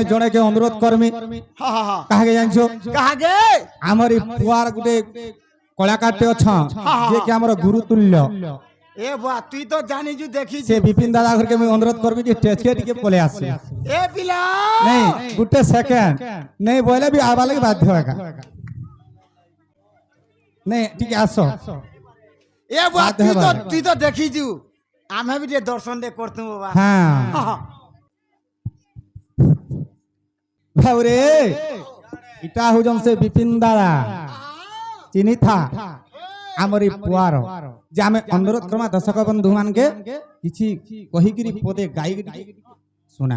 মুই জনেকে অনুরোধ করমি। কাহাকে জানছো? কাহাকে? আমার পুয়ার গুটে কলাকারটে অছ যে কি আমার গুরুতুল্য। এ বা তুই তো জানিছু দেখিছু। সে বিপিন দাদা ঘরকে মুই অনুরোধ করবি যে টেচকে টিকে পলে আসি। এ পিলা नहीं गुट्टे सेकंड नहीं बोले भी आवा लगे बाध्य होगा नहीं ठीक है आसो এ বা তুই তো দেখিছু। আমি বি যে দর্শন দে করতু বাবা। हाँ भावरे इटा हुजम से बिपिन दादा चिनी था आमरी पुआर जे आमे अनुरोध करमा दर्शक बंधु मान के किछि कहि गिरी पदे गाई सुना।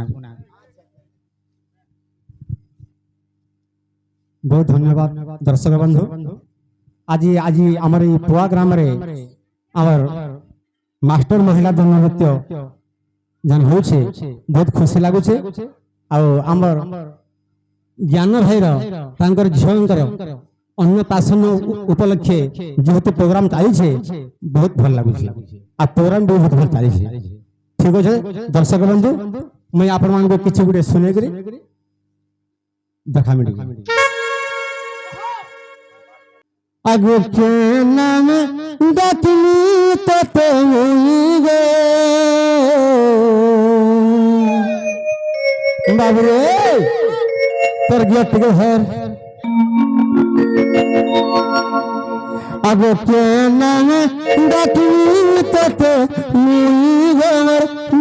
बहुत धन्यवाद दर्शक बंधु। आज आज आम पुआ ग्राम मास्टर महिला दंड नृत्य जन हो बहुत खुशी लगुचे। आमर ज्ञान भाईर झीर अन्नप्राशन उपलक्षे जेहेतु प्रोग्राम चली बहुत भल लगुचे आ प्रोग्राम भी बहुत भल चली। ठीक अच्छे दर्शक बंधु मुझे आपण मान किसी गोटे शुणे देखा मिली। आगो के नाम डकनी तो गे बाबरे तोर गेट के घर। आगो के नाम डकनी तो गे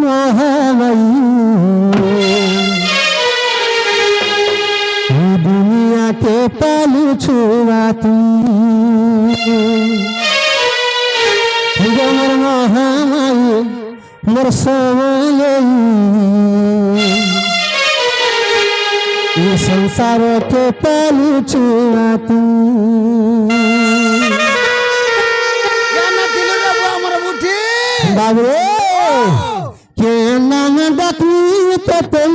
मोहमई दुनिया के पालू छुआती मोर महामाई मोर समय ये संसार के पालू छुआती बाबू के नाम डकनी तो गे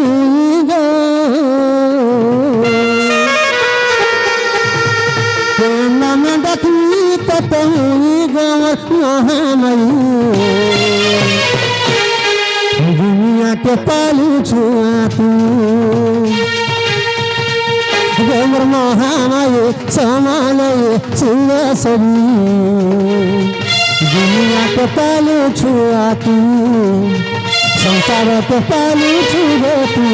नाम डकनी तो दुनिया के पालू छुआती गोमर महामाई समान सिंहासनी दुनिया के पालू छुआती संसार के पालू छुआती।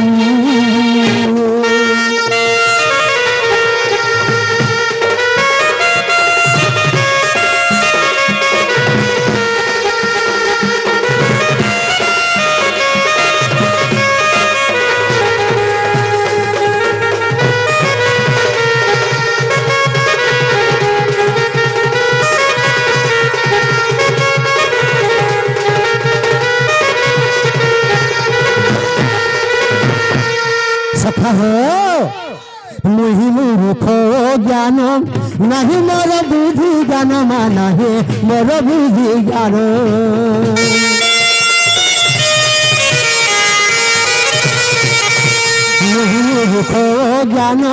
सखा हो मुहि मूर्ख ज्ञान नहीं मोर बुद्धि ज्ञान माना है मोर बुद्धि ज्ञान मुहि मूर्ख ज्ञान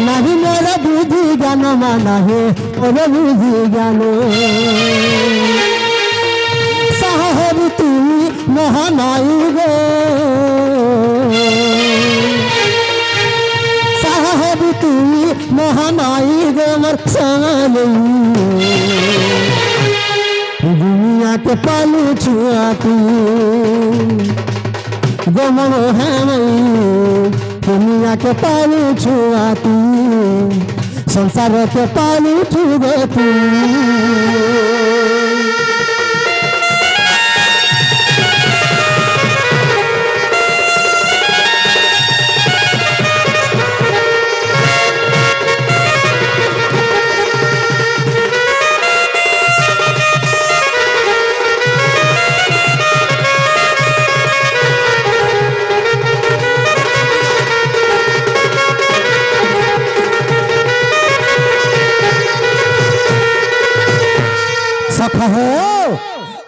नहीं मोर बुद्धि ज्ञान माना है मोर बुद्धि ज्ञान। साहेब तू महानाई गो महामाई गोमर दुनिया के पालू छुआती गोमर महामाई दुनिया के पालू छुआती संसार के पालू छुआती।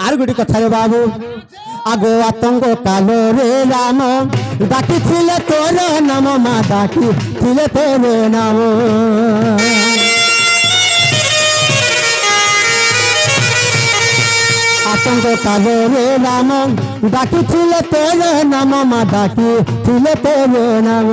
आर गोटे कथा बाबू आगो आतंक काल रे राम डाकी तोर नाम माँ डाकी तोर नाम आतंक काल रे राम डाकी तोर नाम माँ डाकी तोर नाम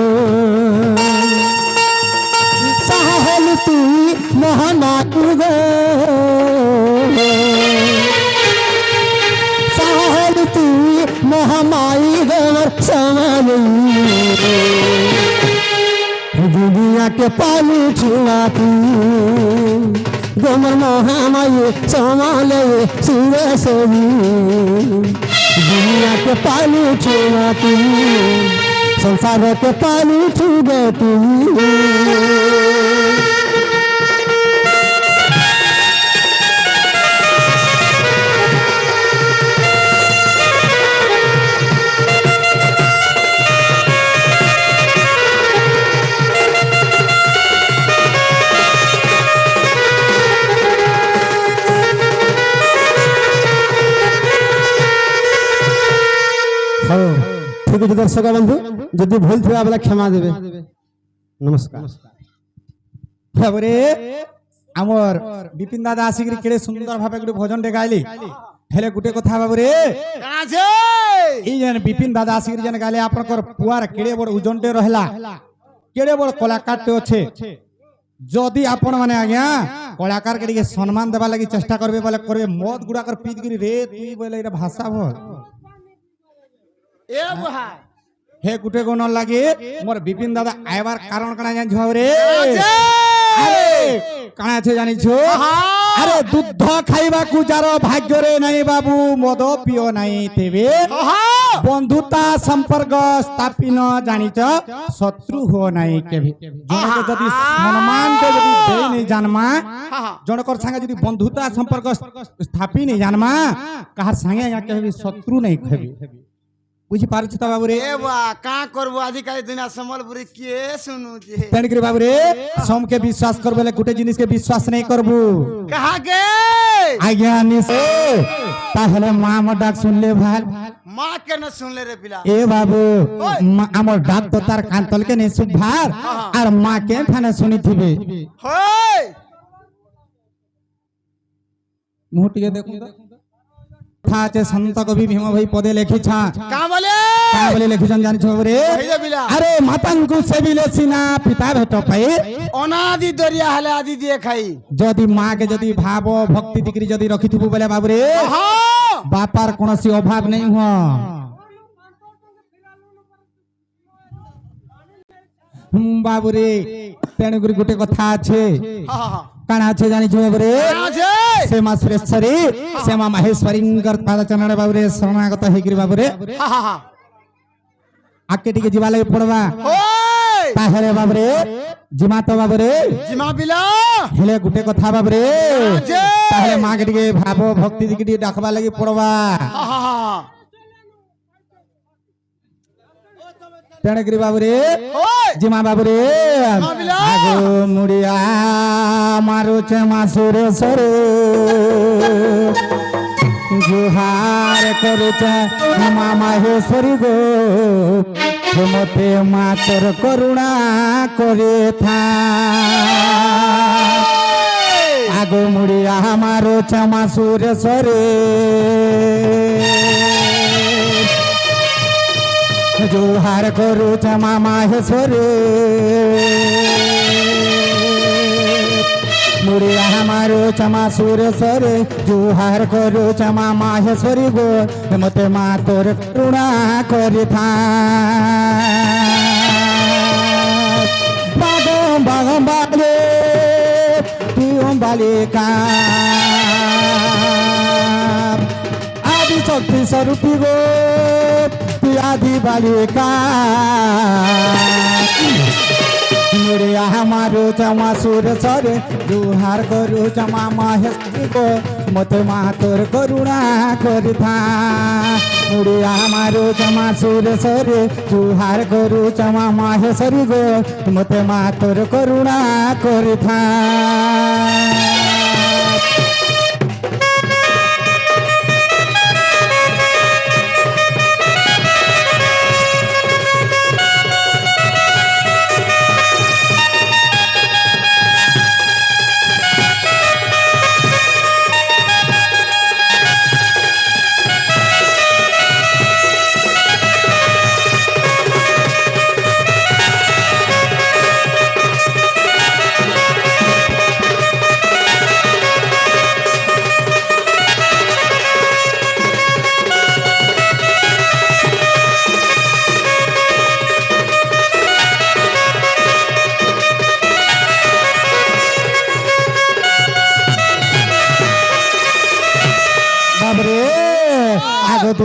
दुनिया के पानी छुआ तू गोमर महामाई समाले सिरे सोनी दुनिया के पानी छुआ तू संसार के पानी छुए तू ঠিক আছে দর্শক বন্ধু যদি ভুল থাকে আপনারা ক্ষমা দেবে নমস্কার ভাবরে আমার বিপিন দাদা আসিকি কেড়ে সুন্দর ভাবে গোটে ভজনটে গাইলি হেলে গোটে কথা ভাবরে কাଣା আছে এই যেন বিপিন দাদা আসিকি যেন গাইলে আপনার পুয়ার কেড়ে বড় ওজনটে রহলা কেড়ে বড় কলাকারটে আছে যদি আপন মানে আজ্ঞা কলাকার কে টিকে সম্মান দেবা লাগি চেষ্টা করবে বলে করবে মদ গুড়াকর পিতগিরি রে তুই বলে এটা ভাষা বল এ ভাই হে গুটে কোন লাগে মোর বিপিন দাদা আইবার কারণ কানা জানিছ রে আছে আরে কানা আছে জানিছ আরে দুধ খাইবাকু যার ভাগ্যরে নাই বাবু মদ পিও নাই তেবে বন্ধুতা সম্পর্ক স্থাপিন জানিছ শত্রু হো নাই কেবে জনকে যদি সম্মান তে যদি দেই নাই জানমা জনকর সঙ্গে যদি বন্ধুতা সম্পর্ক স্থাপি নাই জানমা কাহার সঙ্গে কেবে শত্রু নাই খেবি বুঝি পারছ তো বাবু রে এ বা কা করব আদিকালি দুনিয়া সম্বলপুরি কে শুনু যে তেণুকরি বাবু রে সমকে বিশ্বাস করবে গোটে জিনিসকে বিশ্বাস নাই করবু কাহা গে আজ্ঞা নিছে তাহলে মা আমার ডাক শুনলে ভাল মা কেন শুনলে রে পিলা এ বাবু আমার ডাক তো তার কান্তলকে নেই সুভার আর মা কে ঠানে শুনিথিবে হই মুহটিকে দেখুন কথা আছে সন্ত কবি ভীম ভাই পদে লেখিছা কা বলে কা বলে লিখিছন জানিছ রে এই যে পিলা আরে মাতাঙ্কু সেবিলে সিনা পিতা ভেট পাই অনাদি দরিয়া হলে আদি দিয়ে খাই যদি মাকে যদি ভাব ভক্তি দিকরি যদি রখিথিবু বলে বাবু রে হ্যাঁ বাপার কোনসি অভাব নেই হ বাবু রে তেণুকরি গোটে কথা আছে হ্যাঁ কাଣା আছে জানিছ বাবু রে আছে সে মা সুরেশ্বরী সে মা মাহেশ্বরীঙ্কর পাদচরণ বাবুরে শরণাগত হইকিরি বাবুরে হ্যাঁ আকে টিকে ଯିବା ଲାଗି ପଡବା হই ତାହେଲେ ବାବୁରେ ଯିମା ତ ବାବୁରେ জিমা পিলা ହେଲେ ଗୋଟେ କଥା ବାବୁରେ আছে ତାହେଲେ ମାକେ ଟିକେ ଭାବ ଭକ୍ତି ଟିକେ ଟିକେ ଡାକବା ଲାଗି ପଡବା হ্যাঁ ତେଣୁକରି ବାବୁରେ হই ଯିମା ବାବୁରେ ମାବିଲା। ଆଗ ମୁଡିଆ ମାରୁଛେ ମାସୁରେ ସରେ জুহার করুছে মা মাহেশ্বরী গো মতে মা তোর করুণা করে থা আগো মুড়িয়া মারো চামা সুরেশ্বরে জুহার করুছে মা মাহেশ্বরী মুড়িয়া মারো চমা সুরেশ্বরে জুহার করো চমা মাহেশ্বরী গো মতে মা তোর করুণা করে থা বাগম বাগম বাগে পিয়ম বালিকা আদি শক্তি স্বরূপী গো আদি বালিকা মুড়িয়া মারো চমা সুরেশ্বরে জুহার করু চমা মাহেশ্বরী গো মতে মা তোর করুণা করে থা মুড়িয়া মারো চমা সুরেশ্বরে জুহার করু চমা মাহেশ্বরী গো মতে মা তোর করুণা করে থা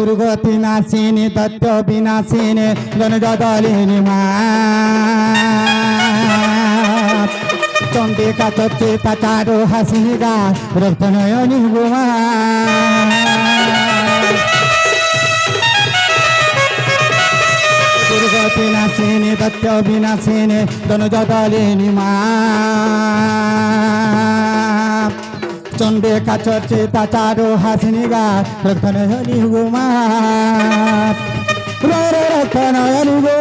দুর্গতি নাশিনী তত্ত্ব বিনাশিনী জনজদলিনী মা চন্ডিকা চর্চিতা চারু হাসিনী গা রক্তনয়নী গুমা দুর্গতি নাশিনী তত্ত্ব বিনাশিনী জনজদলিনী মা চন্ডিকা চর্চিতা চারু হাসিনী গা রক্তনয়নী গুমা রক্তনয়নী গো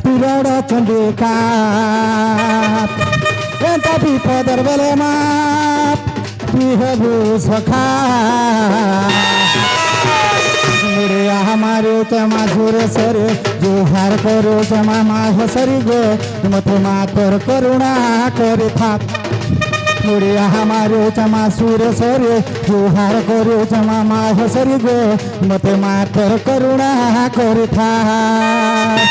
তুরড় চন্ডিকা এত বিপদের বেলে মা তুই হবু সখা আমার চমা সুরে সরে জোহার করো চমা মা হসরি গো মতো মা তোর করুণা করে থাক মুড়িয়া আমার চমা সুরে সরে জোহার করো চমা মা হসরি গো মতো মা তোর করুণা করে থাক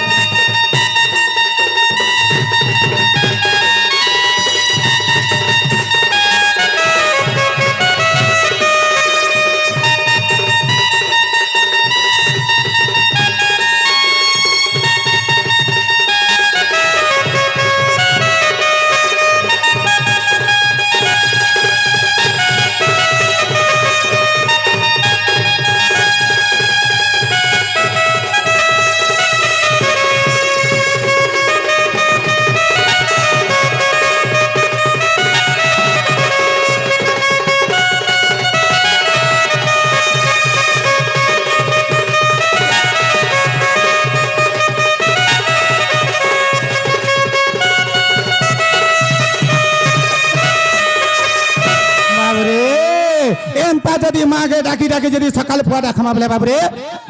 যদি মাকে ডাকি ডাকি যদি সকাল পুয়া ডাকমা বলে বাবরে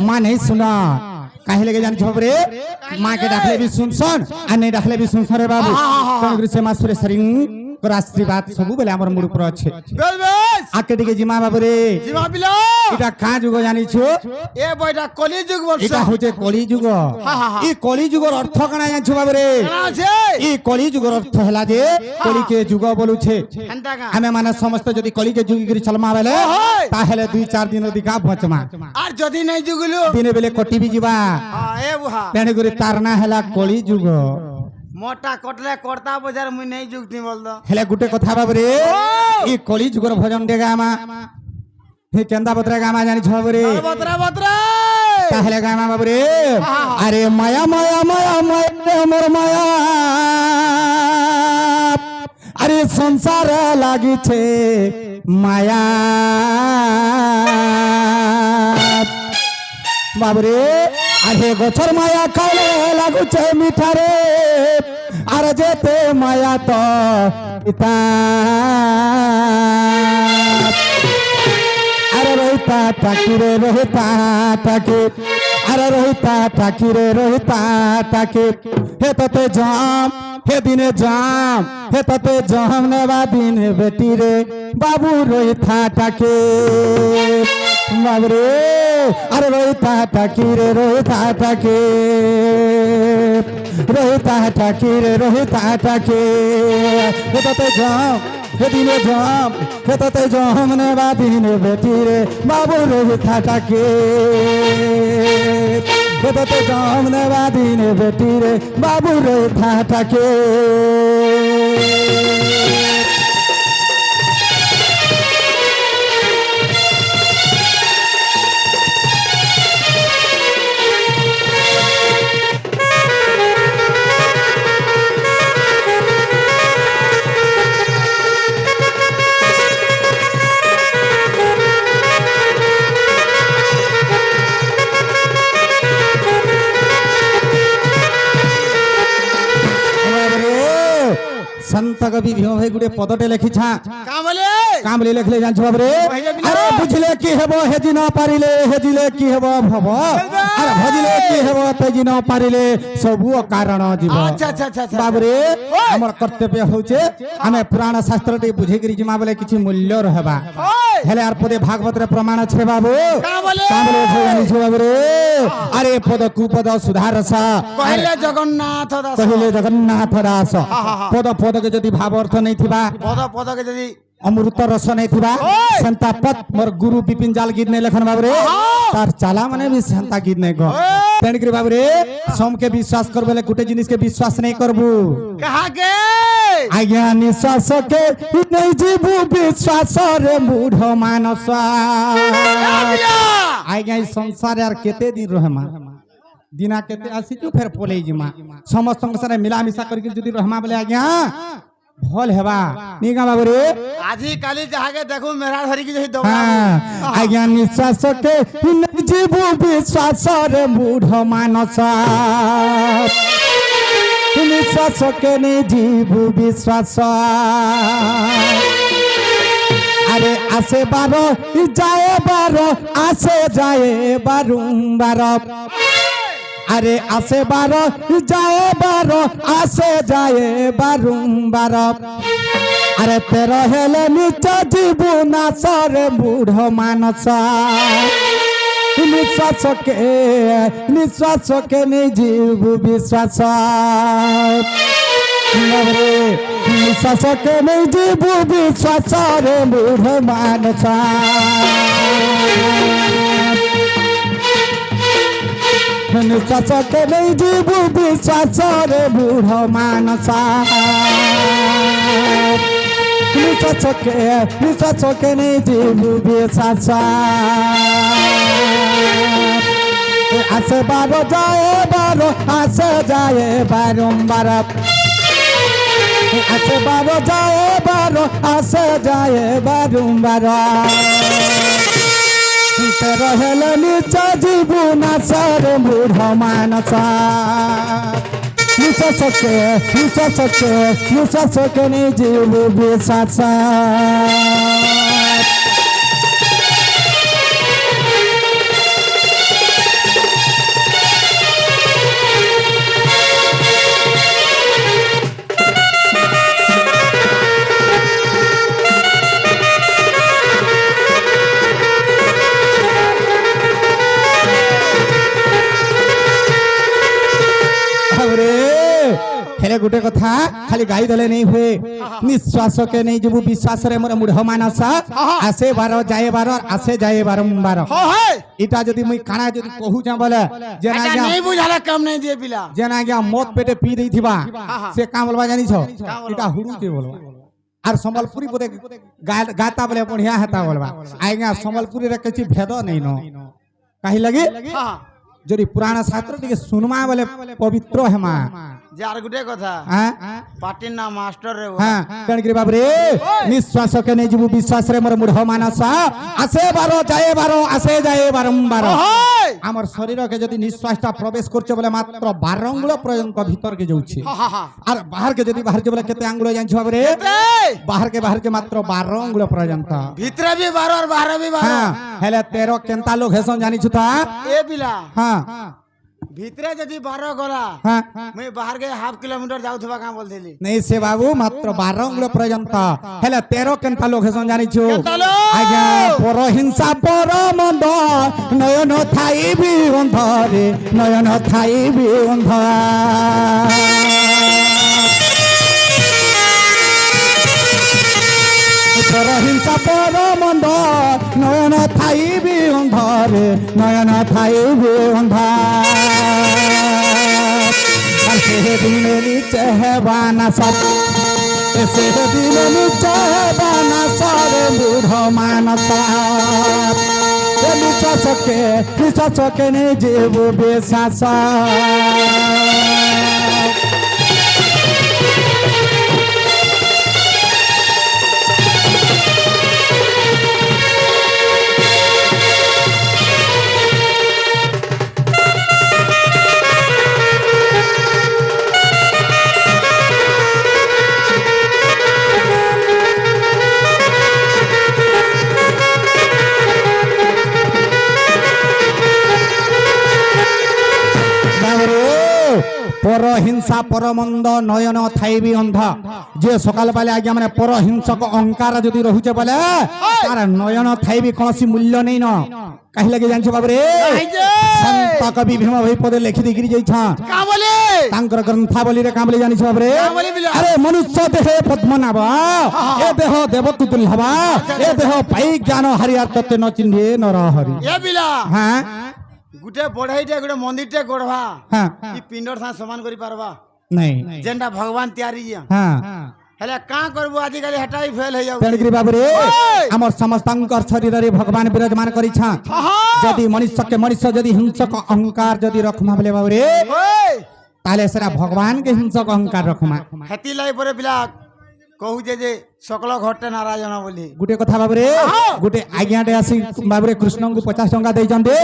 মা নেই শুনা কাহে লেগে জানিছ বাবরে মাকে ডাকলে বি শুনছন আর নেই ডাকলে বি শুনছন রে বাবু তেণুকরি সে মা সুরেশ্বরী আশীর্বাদ সবু বেলে আমার মুড উপর আছে আকে টিকে জিমা বাবরে জিমা বিলো এটা কা যুগ জানিছ এ বইটা কলি যুগ বলছ এটা হচ্ছে কলি যুগ এই কলি যুগর অর্থ কানা জানিছ বাবরে আছে এই কলি যুগর অর্থ হেলা যে কলিকে যুগ বলুছে হেনতা কা আমি মানে সমস্ত যদি কলিকে যুগি করে চলমা বেলে তাহলে 2-4 দিন অধিকা বচমা আর যদি নাই যুগলু দিনে বেলে কটিবি যা এ বুহা তেণুকরি তার না হেলা কলি যুগ মোটা কটলে কর্তা বাজার মুই নাই যুগতি বলদ হেলে গুটে কথা বাবরে এই কলি যুগর ভজন ডে গামা হে কেন্দা বতরা গামা জানিছ বাবরে বতরা বতরা তাহলে গামা বাবরে আরে মায়া মায়া মায়া মায়া মোর মায়া আরে সংসার লাগিছে মায়া বাবরে আরে গছর মায়া খাইলে লাগুছে মিঠারে আর যেতে মায়া তো পিতা আরে রহিতা টাকিরে রহিতা টাকি আরে রহিতা টাকিরে রহিতা টাকি হে তোতে জাম হে দিনে জাম হে তোতে জাম নেবা দিন বেটি রে বাবু রহিতা টাকে বাবরে আরে রহিতা টাকি রে রহিতা টাকে রহিতা টাকি রে রহিতা টাকে হে তোতে জাম হে দিনে জাম হে তোতে জাম নেবা দিন বেটি রে বাবু রহিতা টাকে হে তোতে জাম নেবা দিন বেটি রে বাবু রহিতা টাকে संत कवि भीम भाई गुटे पदटे लिखिछा का बोले कामले लिखले जानछ बाबरे अरे बुझले की हेबो हेजि न पारिले हेजिले की हेबो भव अरे भजिले की हेबो तेजि न पारिले सबु कारण जीव अच्छा अच्छा अच्छा बाबरे हमर कर्तव्य होचे हमें पुराण शास्त्र टे बुझे करी जिमा बोले किछि मूल्य रहबा हेले आर पदे भागवत रे प्रमाण छे बाबू का बोले कामले जानछ बाबरे अरे पद कुपद सुधारस कहले जगन्नाथ दास कहले जगन्नाथ दास पद पद के जदि भाव अर्थ नहीं थिबा पद पद के जदी अमृत रस नहीं थिबा सेंता पत मोर गुरु बिपिन जाल गीत नहीं लेखन बाबरे तार चाला माने भी सेंता गीत नहीं गो तेन करी बाबरे सोम के विश्वास कर बोले गुटे जिनिस के विश्वास नहीं करबू कहा के आज्ञा निश्वास के नहीं जीवू विश्वास रे मूढ़ मानस आज्ञा इस संसार यार केते दिन रहमा दिना केते आसी फिर पोले जिमा समस्त संसार मिला मिसा करके जदी रहमा बोले आज्ञा भल हेबा निगा बाबू रे आधी काली जहा के देखो मेरा धरी की जही दौड़ा हाँ आज्ञा निश्वास के नहीं जीवू विश्वास रे मूढ़ मानस निश्वास के नहीं जीवू विश्वास अरे आसे बारो जाए बारो आसे जाए बारंबार अरे आसे बारो जाए बारो आसे जाए बारंबार अरे तेरा हेले नीचे जीवू ना सरे मूढ़ मानस निश्वास के नहीं जीवू विश्वास निश्वास के नहीं जीवू विश्वास रे मूढ़ मानस निश्वास के नहीं जीवू विश्वास रे मूढ़ मानस निश्वास के नहीं जीवू विश्वास आसे बारो जाए बारो आसे जाए बारंबार आसे बारो जाए बारो आसे जाए बारंबार तेरा हेले नीचे जीवू ना सरे मूढ़ मानस निश्वास के नहीं जीवू विश्वास हेले गुटे कथा खाली गाई दले नहीं हुए निश्वास के नहीं जीवू विश्वास रे मोर मूढ़ मानस आसे बारो जाए बारो आसे जाए बारंबार इटा जदी मुई काना जदी कहू जा बोले जेना अच्छा गया नहीं बुझाला कम नहीं दिए पिला जेना गया मौत पेटे पी दै थिबा से का बोलबा जानी छो इटा हुडू के बोलबा आर संबलपुरी बोले गाता बोले बढ़िया हेता बोलबा आइगा संबलपुरी रे कछि भेद नहीं न काहे लगे जदी पुराना शास्त्र टिके सुनमा बोले पवित्र हेमा जार गुटे कथा हां पाटिन ना मास्टर रे हां कण करे बाप रे निश्वास के नहीं जीवू विश्वास रे मोर मूढ़ मानस आसे बारो जाए बारो आसे जाए बारंबार हमर शरीर के जदी निश्वासटा प्रवेश करछे बोले मात्र 12 अंगुल पर्यंत भीतर के जाउछे आर बाहर के जदी बाहर के बोले केते अंगुल जानि बाप रे बाहर के मात्र 12 अंगुल पर्यंत भीतर भी 12 और बाहर भी 12 हां हेले 13 केनता लोग हेसन जानि छुता ए बिला हां भीतरे जदी 12 गला हां मैं बाहर के हाफ किलोमीटर जाऊ थबा का बोल देली नहीं से बाबू मात्र 12 अंगुल पर्यंत हेले 13 केनता लोग हेसन जानि छु केनता लोग? आज्ञा पर हिंसा पर मंद नयन थाई भी अंधरे नयन थाई भी अंध पर हिंसा पर मंद नयन थाई भी अंधरे नयन थाई भी अंध से दिन नीचे है बाना सब से दिन नीचे है बाना सारे मूढ़ मानस निश्वास के नहीं जीवू विश्वास पर हिंसा पर मंद नयन थाइबी अंध जे सकाल बेले आज्ञा माने पर हिंसक अहंकार जदि रहुचे बोले तार नयन थाइबी कोनसी मूल्य नहीं न कहि लगे जानछ बाबू रे संत কবি ভীম ভୋଇ পদে লেখি ଦେଇକିରି ଯାଇଛନ୍ का बोले ତାଙ୍କର ଗ୍ରନ୍ଥାବଳୀରେ କାଁ ବୋଲି ଜାଣିଛ ଭାବରେ କାଁ ବୋଲି ବିଲା? ଆରେ ମନୁଷ୍ୟ ଦେହେ ପଦ୍ମନାଭ ଏ ଦେହ ଦେବତୁ ଦୁର୍ଲଭ ଏ ଦେହ ପାଇ ଜ୍ଞାନ ହାରିଆର ତତେ ନ ଚିହ୍ନେ ନର ହରି ए बिला হ্যাঁ गुटे बढ़ईटे गुटे मंदिरटे गढ़वा হ্যাঁ ई पिंडर सा समान करि पारबा নাই जेनटा भगवान तैयारी जिया হ্যাঁ हेले का करबो आजि काली हटाई फेल हो जाउ ତେଣୁକରି ବାବୁରେ ଓଏ! ଆମର ସମସ୍ତଙ୍କର ଶରୀରରେ ଭଗବାନ ବିରାଜମାନ କରିଛନ୍ ଯଦି ମନୁଷ୍ୟକେ ମନୁଷ୍ୟ ଯଦି ହିଂସକ ଅହଙ୍କାର ଯଦି ରଖମା ବୋଲେ ବାବୁରେ ओए ତାହେଲେ ସେଟା ଭଗବାନ କେ ହିଂସକ ଅହଙ୍କାର ରଖମା हेती लाई परे बिला कहू जे सकल घरटे नारायण बोली गुटे कथा बाबरे गुटे आज्ञाटे आसी बाबरे कृष्णଙ୍କୁ 50 ଟଙ୍କା ଦେଇଛନ୍ତି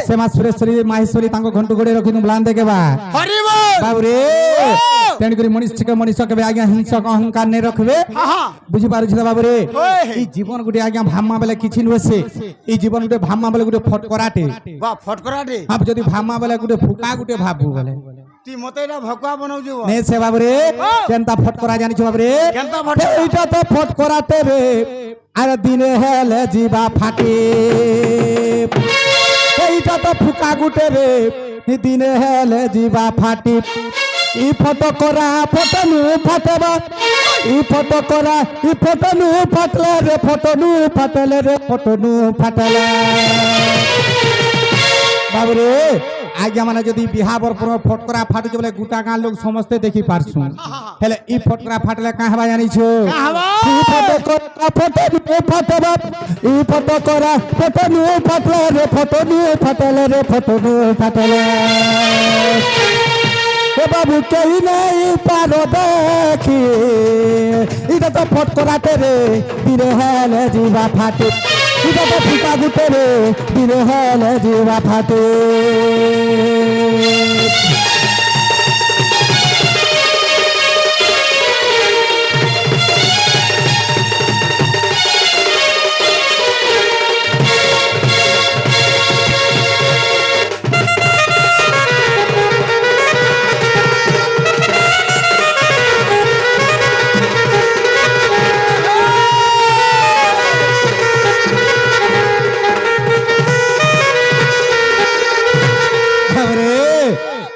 ସେ ମା ସୁରେଶ୍ୱରୀ ମାହେଶ୍ୱରୀ ତାଙ୍କ ଘଣ୍ଟୁ ଗୋଡେ ରଖିनु ବ୍ଲାନ ଦେକେ ବା हरि बोल बाबरे ତେଣୁକରି ମନୁଷ୍ୟ କେବେ ଆଜ୍ଞା ହିଂସକ ଅହଙ୍କାର ନେଇ ରଖିବେ हां ବୁଝି ପାରୁଛି ତ ବାବୁରେ ଓଏ! ଏଇ ଜୀବନ ଗୁଟେ ଆଜ୍ଞା ଭାମା ବେଲେ କିଛି ନୁହେଁ ସେ ଏଇ ଜୀବନ ଗୁଟେ ଭାମା ବେଲେ ଗୁଟେ ଫଟକରାଟେ बा फटकराटे ହଁ ଯଦି ଭାମା ବେଲେ ଗୁଟେ ଫୁକା गुटे ଭାବୁ ବେଲେ ती मते एटा भकुआ बनाउजु ନେ ସେ ବାବୁରେ କେନ୍ତା ଫଟକରା ଜାଣିଛ ବାବୁରେ केनता फटकरा এইটা তো ফটকরাতে রে আর দিনে হেলে জিবা ফাটি এইটা তো ফুকা গুটে রে দিনে হেলে জিবা ফাটি ই ফটকরা ফটনু ফাটবা ই ফটকরা ই ফটনু ফাটলে রে ফটনু ফাটলে রে ফটনু ফাটলে বাবুরে আজ্ঞা মানে যদি বিহা বরপুর ফটকরা ফাটুছে বলে গোটা গাঁ লোক সমস্তে দেখি পারছু হেলে ই ফটকরা ফাটলে কাঁ হবা জানিছো হবা? ই ফটকরা ফটনু ফাটবা ই ফটকরা ফটনু ফাটলে রে ফটনু ফাটলে রে ফটনু ফাটলে এ বাবু কেই নাই পারো দেখি এটা তো ফটকরাতে রে দিনে হেলে জিবা ফাটে এটা তো ফুটা গুটে রে দিনে হেলে জিবা ফাটে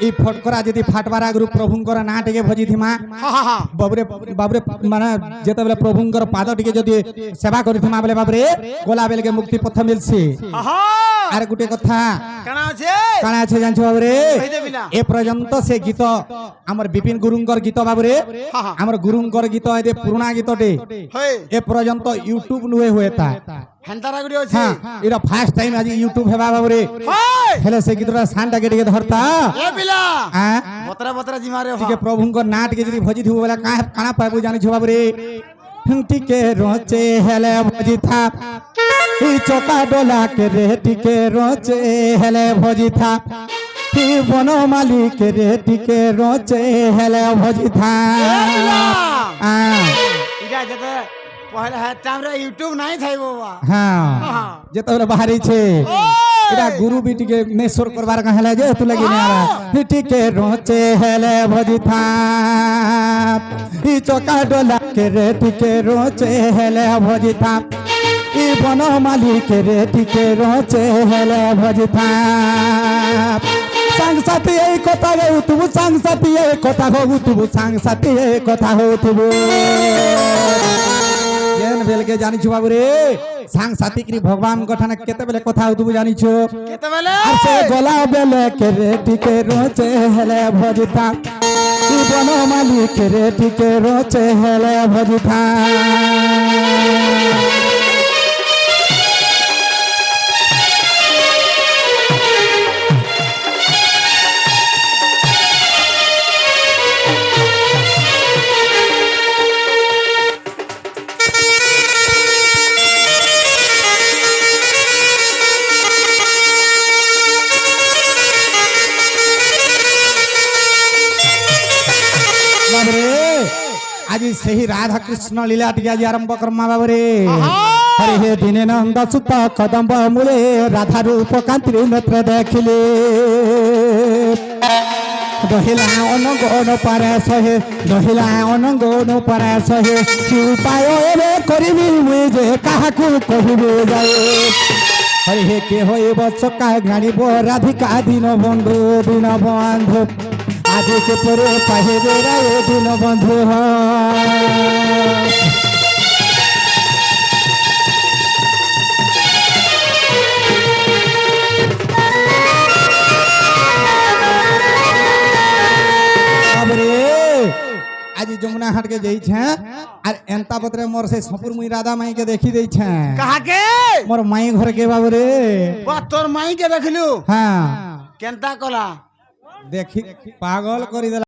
ই ফটকরা যদি ফাটবার আগুরু প্রভুঙ্কর না টিকে ভজি থিমা हां हां हां বাবরে বাবরে মানে যেতবেলে প্রভুঙ্কর পাদ টিকে যদি সেবা করিথিমা বলে বাবরে গোলা বেলকে মুক্তি পথ মিলছে हां আর গুটে কথা কানা আছে কাଣା আছে জানছো বাবরে কই দে বিনা এ পর্যন্ত সে গীত আমার বিপিন গুরুঙ্কর গীত বাবরে हां हां আমার গুরুঙ্কর গীত এদে পুরোনা গীতটে होय এ পর্যন্ত ইউটিউব নুয়ে হয়ে তা হেন্তারা গুಡಿ আছে হ্যাঁ এটা ফার্স্ট টাইম আজ ইউটিউব হেবা বাবরে होय হেলে সে গীতটা সানটাকে টিকে ধরতা ए बिला হ্যাঁ बतरा बतरा जिमारे টিকে প্রভুঙ্ক না টিকে যদি ভজি থিবু বলে কাଣା পাইবু জানিছো বাবরে টিকে রচে হেলে ভজি থা ই চকা ডোলা কে রে টিকে রচে হেলে ভজি থা ই বন মালিক রে টিকে রচে হেলে ভজি থা ইটা যেতে পহলে হ্যাঁ টাইমরে ইউটিউব নাই থাইবো বা হ্যাঁ যেতবেলে বাহারিছে এটা গুরু বি টিকে মেসর করবার কা হেলে যে তু লাগি না টিকে রচে হেলে ভজি থা ই চকা ডোলা কে রে টিকে রচে হেলে ভজি থা ই বন মালিক রে টিকে রচে হেলে ভজি থা সাং সাথী এই কথা হউতুবু সাং সাথী এই কথা হউতুবু সাং সাথী এই কথা হউতুবু যেন বেলকে জানিছো বাবুরে সাং সাথী কি ভগবান গঠনে কেতে বেলে কথা হউতুবু জানিছো কেতবেলে আর সে গলা বেলে কে রে টিকে রচে হেলে ভজিতা ই বন মালিক রে টিকে রচে হেলে ভজিতা বাবরে আজি সেই রাধা কৃষ্ণ লীলা টিকে আজি আরম্ভ করমা বাবরে হরে হে দিনে নন্দ সুত কদম্ব মূলে রাধা রূপ কান্তি নেত্র দেখিলে দহিলা অনঙ্গন পারে সহে দহিলা অনঙ্গন পারে সহে কি উপায় এবে করিবি মুই যে কাহাকু কহিবে যাই হরে হে কে হয়ে বৎস কাহে জানিব রাধিকা দিন বন্ধু আদিকে পরে পাহিবে রায় দিন বন্ধু আজ যমুনা হাট কে যাইছে আর এন্তা পত্রে মোর সে সপুর মুই রাধা মাই কে দেখি দেইছে কাহাকে মোর মাই ঘরে কে বাবু রে বা তোর মাইকে দেখলু হ্যাঁ কেনতা কলা দেখি পাগল করি দেলা